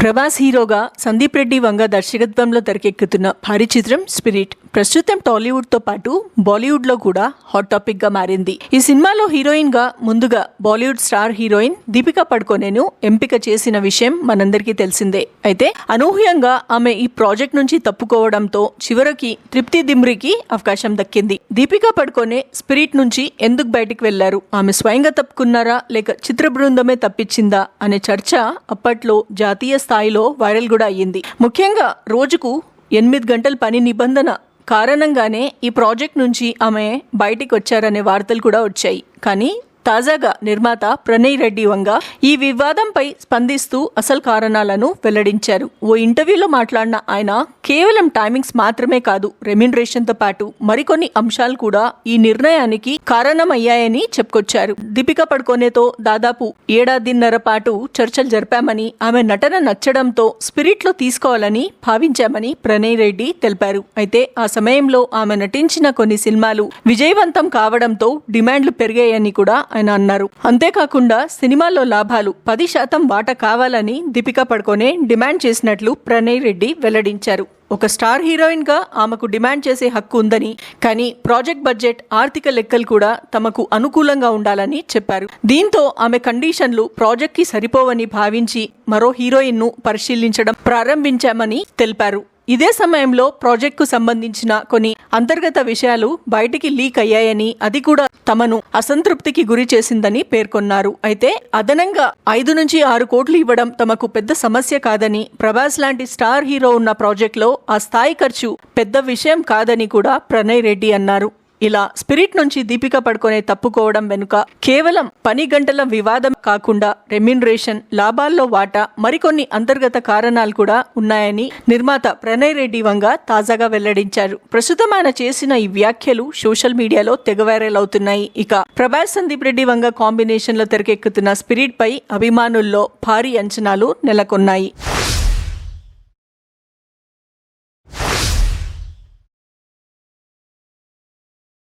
ప్రభాస్ హీరోగా సందీప్ రెడ్డి వంగ దర్శకత్వంలో తెరకెక్కుతున్న భారీ చిత్రం స్పిరిట్ ప్రస్తుతం టాలీవుడ్ తో పాటు బాలీవుడ్ లో కూడా హాట్ టాపిక్ గా మారింది. ఈ సినిమాలో హీరోయిన్ గా ముందుగా బాలీవుడ్ స్టార్ హీరోయిన్ దీపికా పడుకోనేను ఎంపిక చేసిన విషయం మనందరికీ తెలిసిందే. అయితే అనూహ్యంగా ఆమె ఈ ప్రాజెక్ట్ నుంచి తప్పుకోవడంతో చివరికి తృప్తి దిమ్రికి అవకాశం దక్కింది. దీపికా పడుకోనే స్పిరిట్ నుంచి ఎందుకు బయటికి వెళ్లారు, ఆమె స్వయంగా తప్పుకున్నారా లేక చిత్ర బృందమే తప్పించిందా అనే చర్చ అప్పట్లో జాతీయ స్థాయిలో వైరల్ కూడా అయ్యింది. ముఖ్యంగా రోజుకు 8 గంటల పని నిబంధన కారణంగానే ఈ ప్రాజెక్ట్ నుంచి ఆమె బయటికి వచ్చారనే వార్తలు కూడా వచ్చాయి. కానీ తాజాగా నిర్మాత ప్రణయ్ రెడ్డి వంగ ఈ వివాదంపై స్పందిస్తూ అసలు కారణాలను వెల్లడించారు. ఓ ఇంటర్వ్యూలో మాట్లాడిన ఆయన కేవలం టైమింగ్స్ మాత్రమే కాదు, రెమ్యునరేషన్ తో పాటు మరికొన్ని అంశాలు కూడా ఈ నిర్ణయానికి కారణమయ్యాయని చెప్పుకొచ్చారు. దీపికా పడుకోనేతో దాదాపు 1.5 ఏళ్ల పాటు చర్చలు జరిపామని, ఆమె నటన నచ్చడంతో స్పిరిట్ లో తీసుకోవాలని భావించామని ప్రణయ్ రెడ్డి తెలిపారు. అయితే ఆ సమయంలో ఆమె నటించిన కొన్ని సినిమాలు విజయవంతం కావడంతో డిమాండ్లు పెరిగాయని కూడా ఆయన అన్నారు. అంతేకాకుండా సినిమాలో లాభాలు 10% వాటా కావాలని దీపికా పడుకోనే డిమాండ్ చేసినట్లు ప్రణయ్ రెడ్డి వెల్లడించారు. ఒక స్టార్ హీరోయిన్ గా ఆమెకు డిమాండ్ చేసే హక్కు ఉందని, కానీ ప్రాజెక్ట్ బడ్జెట్, ఆర్థిక లెక్కలు కూడా తమకు అనుకూలంగా ఉండాలని చెప్పారు. దీంతో ఆమె కండిషన్లు ప్రాజెక్ట్ కి సరిపోవని భావించి మరో హీరోయిన్ ను పరిశీలించడం ప్రారంభించామని తెలిపారు. ఇదే సమయంలో ప్రాజెక్ట్ కు సంబంధించిన కొన్ని అంతర్గత విషయాలు బయటికి లీక్ అయ్యాయని, అది కూడా తమను అసంతృప్తికి గురి చేసిందని పేర్కొన్నారు. అయితే అదనంగా 5 నుంచి 6 కోట్లు ఇవ్వడం తమకు పెద్ద సమస్య కాదని, ప్రభాస్ లాంటి స్టార్ హీరో ఉన్న ప్రాజెక్ట్ లో ఆ స్థాయి ఖర్చు పెద్ద విషయం కాదని కూడా ప్రణయ్ రెడ్డి అన్నారు. ఇలా స్పిరిట్ నుంచి దీపికా పడుకోనే తప్పుకోవడం వెనుక కేవలం పని గంటల వివాదం కాకుండా రెమ్యునరేషన్, లాభాల్లో వాటా, మరికొన్ని అంతర్గత కారణాలు కూడా ఉన్నాయని నిర్మాత ప్రణయ్ రెడ్డి వంగ తాజాగా వెల్లడించారు. ప్రస్తుతం ఆయన చేసిన ఈ వ్యాఖ్యలు సోషల్ మీడియాలో తెగ వైరల్ అవుతున్నాయి. ఇక ప్రభాస్ సందీప్ రెడ్డి వంగ కాంబినేషన్ లో తెరకెక్కుతున్న స్పిరిట్ పై అభిమానుల్లో భారీ అంచనాలు నెలకొన్నాయి.